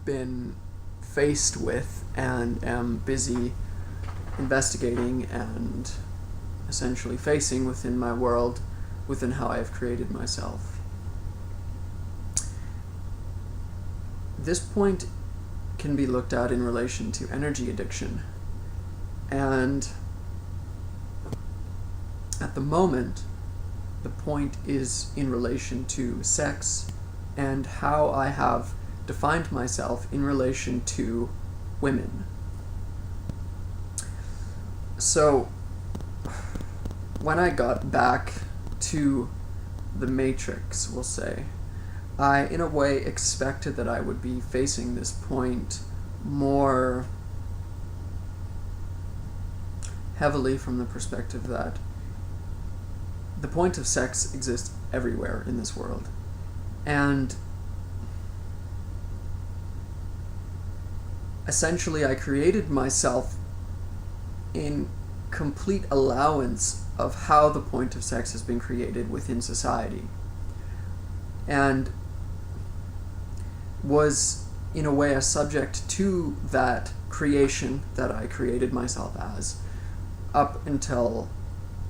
been faced with and am busy investigating and essentially facing within my world, within how I have created myself. This point can be looked at in relation to energy addiction. And at the moment, the point is in relation to sex and how I have defined myself in relation to women. So, when I got back to the Matrix, we'll say, I, in a way, expected that I would be facing this point more heavily from the perspective that the point of sex exists everywhere in this world. And essentially, I created myself in complete allowance of how the point of sex has been created within society, and was in a way a subject to that creation that I created myself as, up until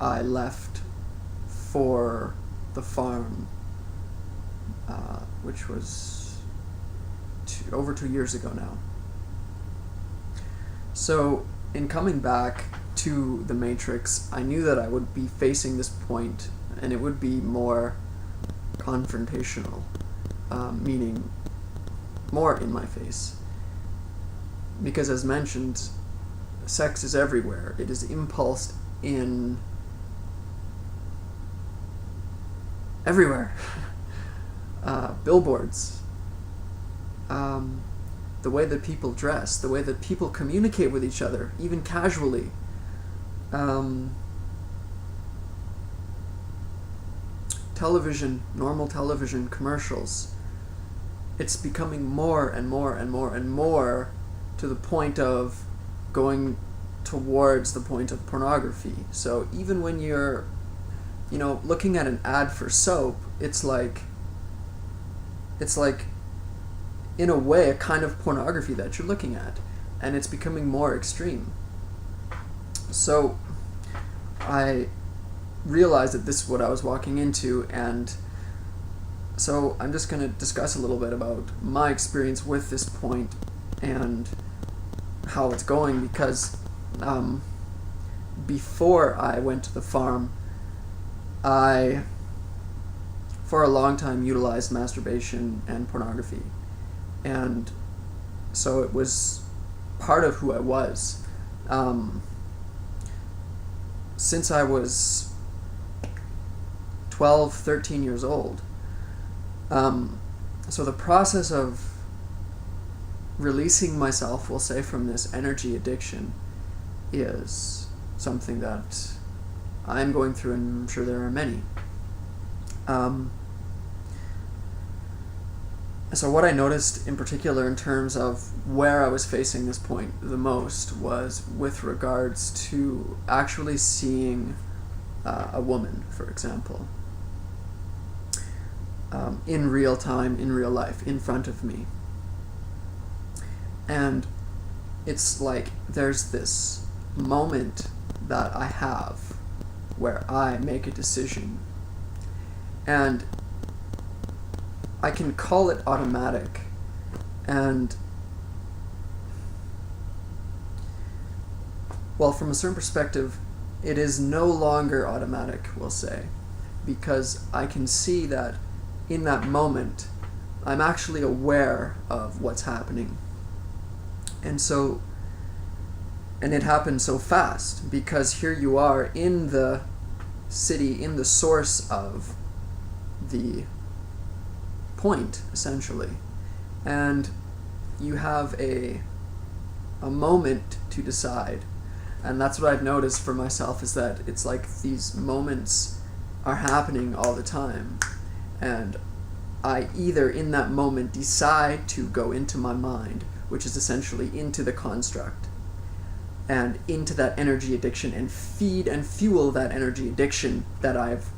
I left for the farm, which was over 2 years ago now. So in coming back to the Matrix, I knew that I would be facing this point, and it would be more confrontational, meaning more in my face. Because as mentioned, sex is everywhere. It is impulsed in everywhere. Billboards, the way that people dress, the way that people communicate with each other, even casually. Television, normal television commercials. It's becoming more and more and more and more to the point of going towards the point of pornography. So even when you're, looking at an ad for soap, it's like in a way a kind of pornography that you're looking at, and it's becoming more extreme. So I realized that this is what I was walking into, and so I'm just going to discuss a little bit about my experience with this point and how it's going, because before I went to the farm, I for a long time utilized masturbation and pornography, and so it was part of who I was. Since I was 12, 13 years old. So the process of releasing myself, we'll say, from this energy addiction is something that I'm going through, and I'm sure there are many. So what I noticed in particular in terms of where I was facing this point the most was with regards to actually seeing a woman, for example, in real time, in real life, in front of me. And it's like there's this moment that I have where I make a decision, and I can call it automatic, and well, from a certain perspective, it is no longer automatic, we'll say, because I can see that in that moment, I'm actually aware of what's happening. And it happened so fast, because here you are in the city, in the source of the point, essentially, and you have a moment to decide. And that's what I've noticed for myself, is that it's like these moments are happening all the time, and I either in that moment decide to go into my mind, which is essentially into the construct and into that energy addiction, and feed and fuel that energy addiction that I've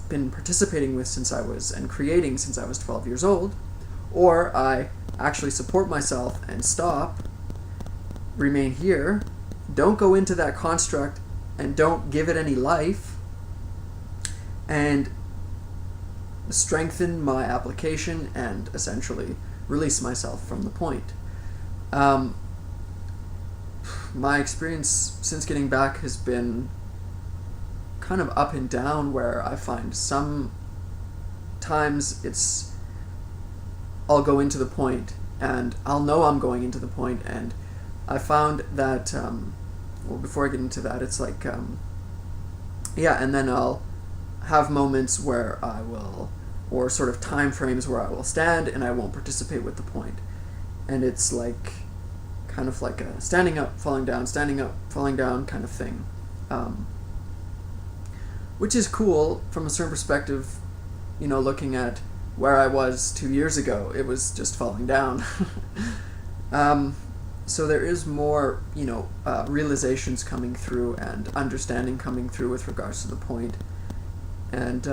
been participating with since I was, and creating since I was 12 years old, or I actually support myself and stop, remain here, don't go into that construct and don't give it any life, and strengthen my application and essentially release myself from the point. My experience since getting back has been kind of up and down, where I find sometimes I'll go into the point and I'll know I'm going into the point, and I found that well, before I get into that, it's like and then I'll have moments where I will, or sort of time frames where I will stand and I won't participate with the point, and it's like kind of like a standing up, falling down kind of thing, which is cool from a certain perspective. Looking at where I was 2 years ago, it was just falling down. So there is more, realizations coming through and understanding coming through with regards to the point. And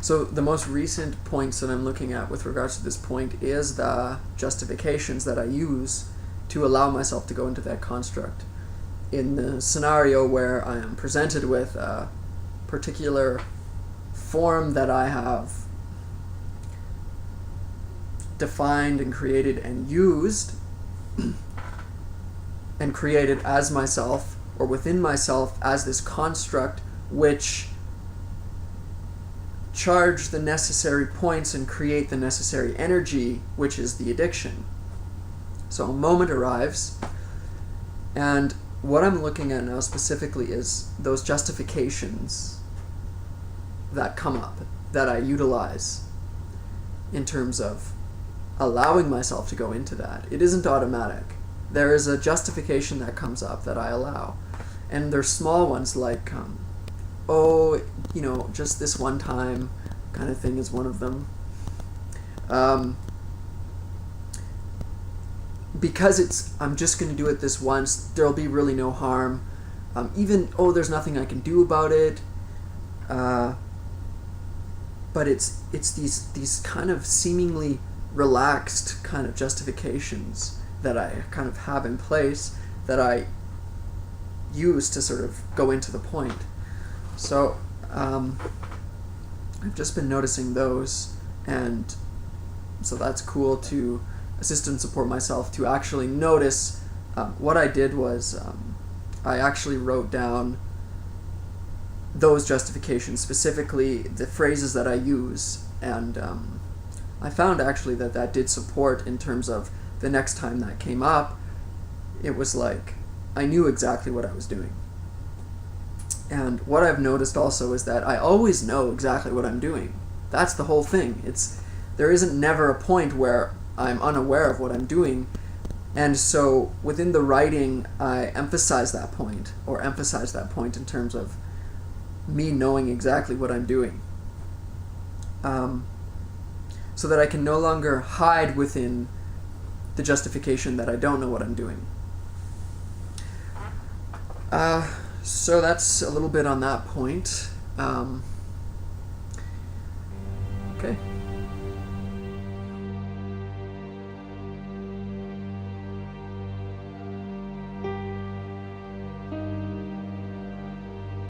so the most recent points that I'm looking at with regards to this point is the justifications that I use to allow myself to go into that construct. In the scenario where I am presented with a particular form that I have defined and created and used and created as myself, or within myself as this construct, which charge the necessary points and create the necessary energy, which is the addiction. So a moment arrives, and what I'm looking at now specifically is those justifications that come up, that I utilize in terms of allowing myself to go into that. It isn't automatic. There is a justification that comes up that I allow. And there's small ones like, just this one time kind of thing is one of them. Because I'm just going to do it this once, there'll be really no harm. There's nothing I can do about it. But it's these kind of seemingly relaxed kind of justifications that I kind of have in place that I use to sort of go into the point. So I've just been noticing those, and so that's cool to assist and support myself to actually notice. What I did was I actually wrote down those justifications, specifically the phrases that I use, and I found actually that did support in terms of the next time that came up. It was like I knew exactly what I was doing. And what I've noticed also is that I always know exactly what I'm doing. That's the whole thing. There isn't never a point where I'm unaware of what I'm doing. And so within the writing, I emphasize that point in terms of me knowing exactly what I'm doing. So that I can no longer hide within the justification that I don't know what I'm doing. So that's a little bit on that point. Okay.